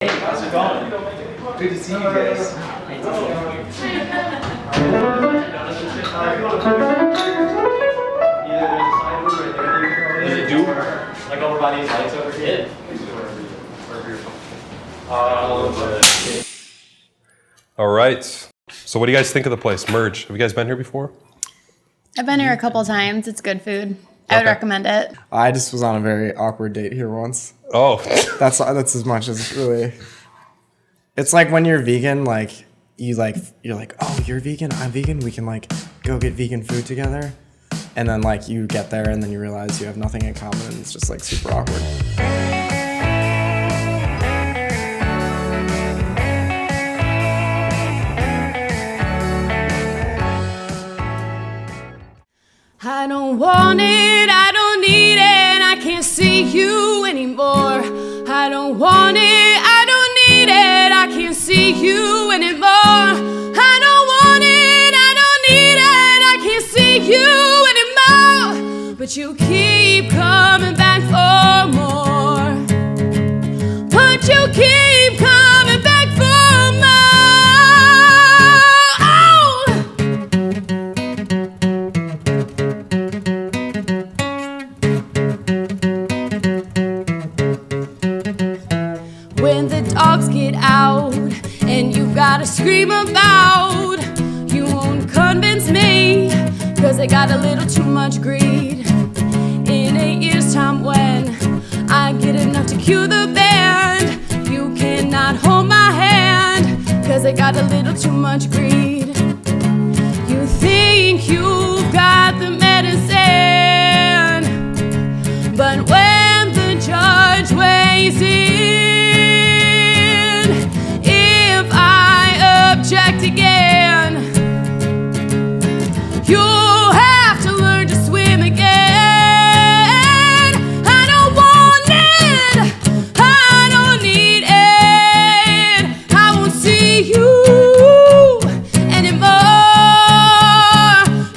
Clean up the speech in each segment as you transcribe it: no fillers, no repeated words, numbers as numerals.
Hey, how's it going? Good to see you guys. Does it do like over by these lights over here? All right. So what do you guys think of the place? Merge. Have you guys been here before? I've been here a couple times. It's good food. I would recommend it. I just was on a very awkward date here once. Oh. That's as much as really. It's like when you're vegan, like you're like, oh, you're vegan, I'm vegan, we can like go get vegan food together. And then like you get there and then you realize you have nothing in common and it's just like super awkward. I don't want it, I don't need it, I can't see you anymore. I don't want it, I don't need it, I can't see you anymore. I don't want it, I don't need it, I can't see you anymore. But you keep coming back for more. But you keep coming back for more. When the dogs get out and you gotta scream about, you won't convince me, cause they got a little too much greed. In 8 years time when I get enough to cue the band, you cannot hold my hand, cause they got a little too much greed. You think you've got the medicine, but when the judge weighs in, if I object again, you'll have to learn to swim again. I don't want it, I don't need it, I won't see you anymore.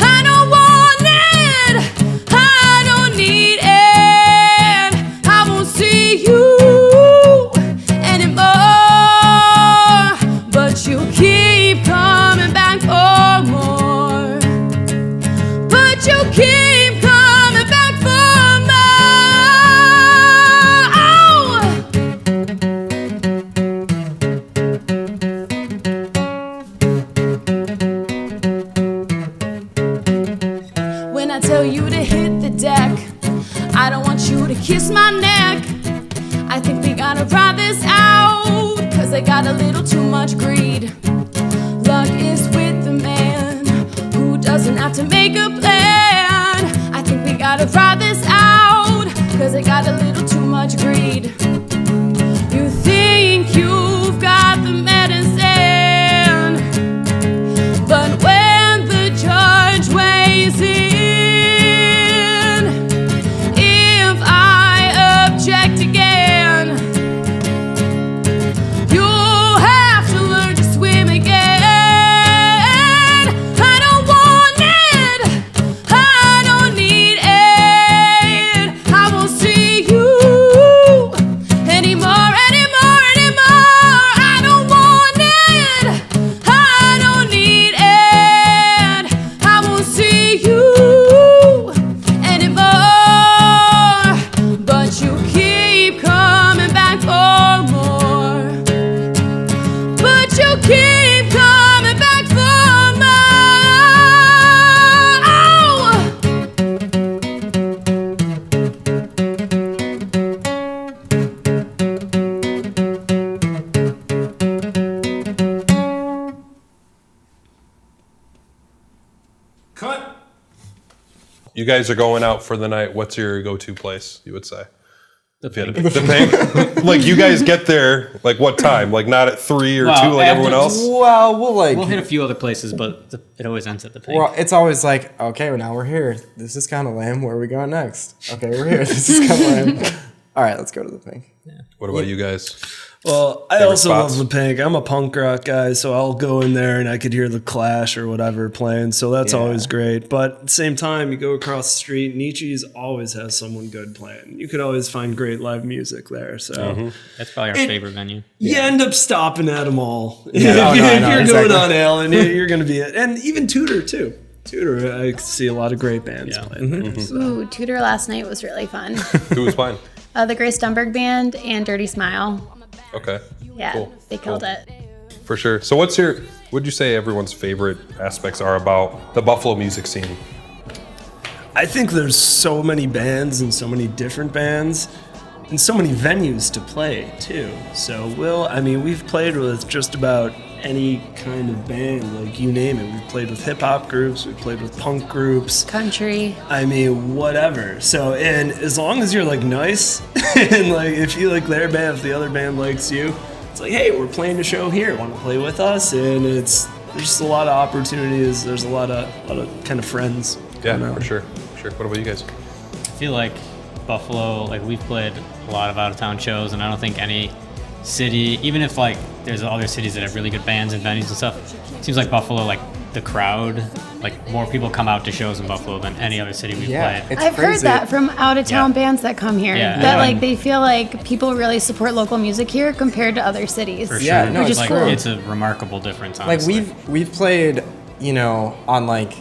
I don't want it, I don't need it, I won't see you anymore. But you keep coming back for more. But you keep coming back for more. When I tell you to hit the deck, I don't want you to kiss my neck. I think we gotta ride this out, cause they got a little too much greed. Luck is with the man who doesn't have to make a plan. I think we gotta ride this out, cause they got a little too much greed. You think you've got the medicine, but when the judge weighs in, if I object again, you'll have to learn to swim again. I don't want it, I don't need it, I won't see you anymore, anymore, anymore. I don't want it, I don't need it, I won't see you anymore. But you keep coming back for more. But you keep coming back for more. Cut. You guys are going out for the night. What's your go-to place, you would say? The Pink. Like, you guys get there, like, what time? Like, not at 3 or 2 like everyone else? Well, We'll hit a few other places, but it always ends at the Pink. Well, it's always like, okay, well, now we're here. This is kind of lame. Where are we going next? Okay, we're here. This is kind of lame. All right, let's go to the Pink. What about you guys? Well, I Favorite also spots? love the Pink. I'm a punk rock guy, so I'll go in there and I could hear the Clash or whatever playing. So that's always great. But at the same time, you go across the street, Nietzsche's always has someone good playing. You could always find great live music there. So That's probably our favorite venue. you end up stopping at them all. Yeah. if I know, you're exactly. going on Allen, you're going to be it. And even Tudor, too. Tudor, I see a lot of great bands playing there. So. Ooh, Tudor last night was really fun. Who was playing? The Grace Dunberg Band and Dirty Smile. Okay. Yeah, Cool. they killed it. For sure. So would you say everyone's favorite aspects are about the Buffalo music scene? I think there's so many bands and so many different bands and so many venues to play too. So we've played with just about any kind of band, like you name it. We've played with hip hop groups, we've played with punk groups. Country. I mean, whatever. So, and as long as you're like nice and like if you like their band, if the other band likes you, it's like, hey, we're playing a show here. Want to play with us? And there's just a lot of opportunities. There's a lot of kind of friends. Yeah, you know? for sure. What about you guys? I feel like Buffalo, like we've played a lot of out-of-town shows, and I don't think any city, even if like there's other cities that have really good bands and venues and stuff, it seems like Buffalo, like the crowd, like more people come out to shows in Buffalo than any other city we've played. It's I've heard crazy. that from out-of-town Yeah. bands that come here. Yeah. That Yeah. like they feel like people really support local music here compared to other cities. For Yeah, sure. no, Which it's is like, cool. It's a remarkable difference, Like honestly. we've played, on like,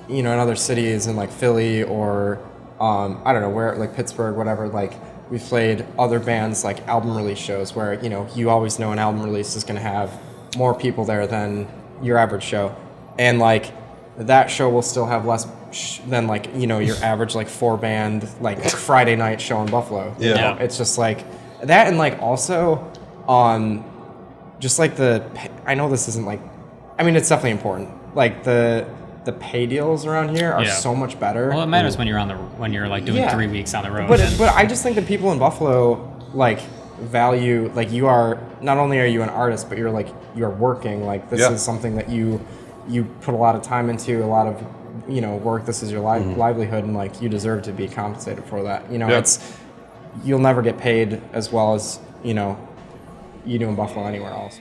in other cities in like Philly or I don't know where, like Pittsburgh, whatever. Like we've played other bands like album release shows where you always know an album release is going to have more people there than your average show, and like that show will still have less than like your average like 4-band like Friday night show in Buffalo. You Yeah. know? It's just like that, and like also just like I know this isn't like, I mean it's definitely important. Like the pay deals around here are Yeah. so much better. Well, it matters when you're like doing Yeah. 3 weeks on the road. But and- I just think that people in Buffalo like value, like you are, not only are you an artist, but you're working. Like this Yeah. is something that you put a lot of time into, a lot of work. This is your livelihood, and like you deserve to be compensated for that. Yeah. You'll never get paid as well as you do in Buffalo anywhere else.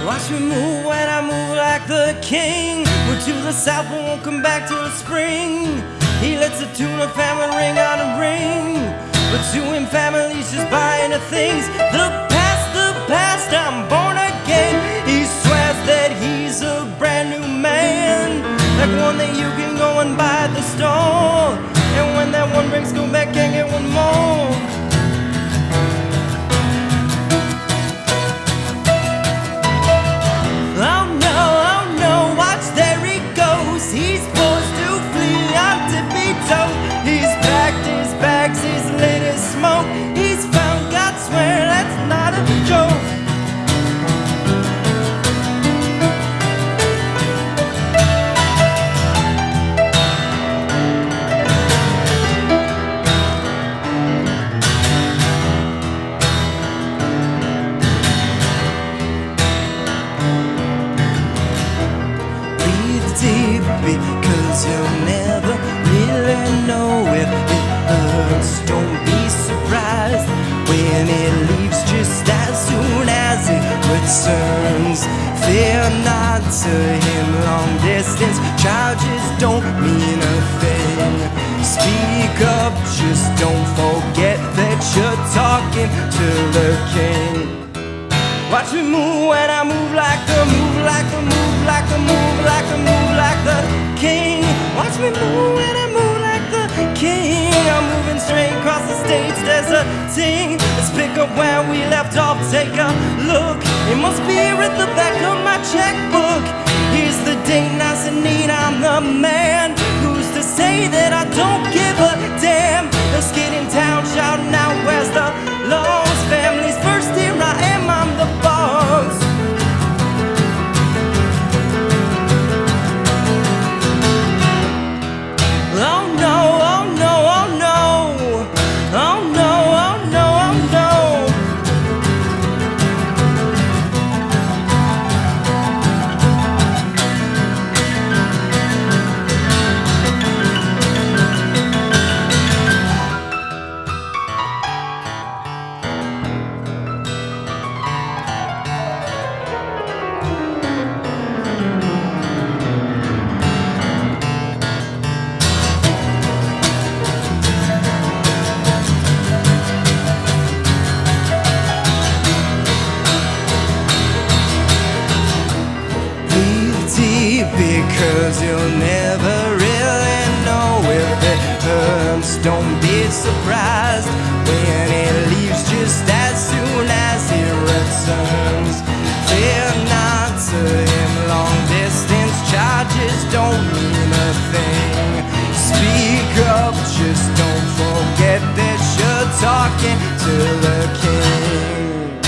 Watch me move when I move like the king. We're to the south but won't come back till the spring. He lets the tuna family ring on a ring. But to him family's just buying the things. The past, I'm born again. He swears that he's a brand new man, like one that you can go and buy at the store. And when that one breaks, go back and get one more. Oh no, watch there he goes. He's supposed to flee on tippy toe. He's packed his bags, he's lit his smoke. He's found God, swear that's not a joke. Deep, because you'll never really know if it hurts. Don't be surprised when it leaves just as soon as it returns. Fear not to him, long distance charges don't mean a thing. Speak up, just don't forget that you're talking to the king. Watch me move when I move like the king. Watch me move when I move like the king. I'm moving straight across the stage, there's a ting. Let's pick up where we left off, take a look. It must be here at the back of my checkbook. Here's the date, nice and neat, I'm the man. Who's to say that I don't give a damn? Let's get in town, shouting out, where's the laws? Family's first, here I am, I'm the boss. Oh no, oh no, oh no. Oh no, oh no, oh no. 'cause you'll never really know if it hurts. Don't be surprised when it leaves just as soon as it returns. Fear not to him, long distance charges don't mean a thing. Speak up, just don't forget that you're talking to the king.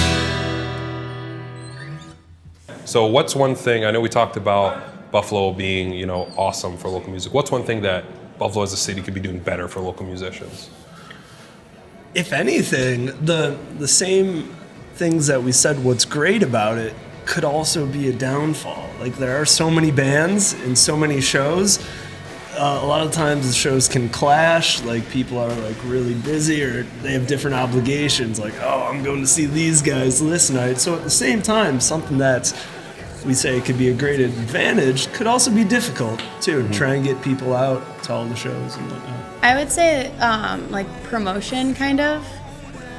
So what's one thing, I know we talked about Buffalo being, awesome for local music. What's one thing that Buffalo as a city could be doing better for local musicians? If anything, the same things that we said what's great about it could also be a downfall. Like, there are so many bands and so many shows. A lot of times the shows can clash, like people are like really busy or they have different obligations, like, oh, I'm going to see these guys this night. So at the same time, something that we say could be a great advantage could also be difficult too, to try and get people out to all the shows and whatnot. I would say like promotion kind of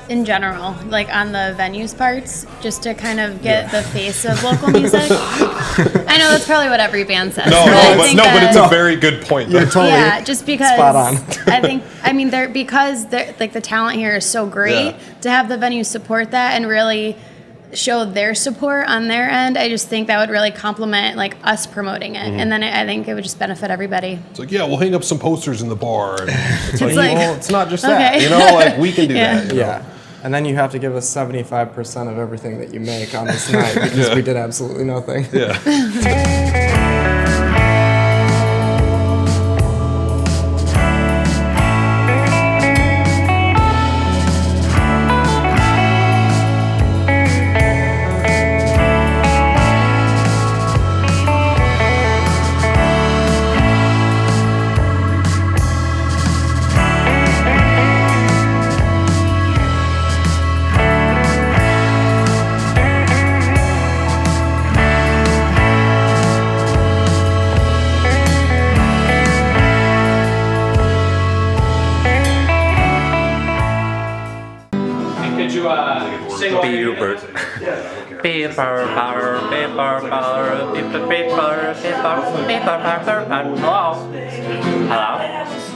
in general, like on the venues parts, just to kind of get the face of local music. I know that's probably what every band says. But it's a very good point. You're totally just because spot on. because the talent here is so great to have the venue support that and really show their support on their end. I just think that would really complement like us promoting it, and then I think it would just benefit everybody. It's like, we'll hang up some posters in the bar. And it's like, well, it's not just okay. that. Like we can do that. Yeah. And then you have to give us 75% of everything that you make on this night because we did absolutely nothing. Yeah. Hello?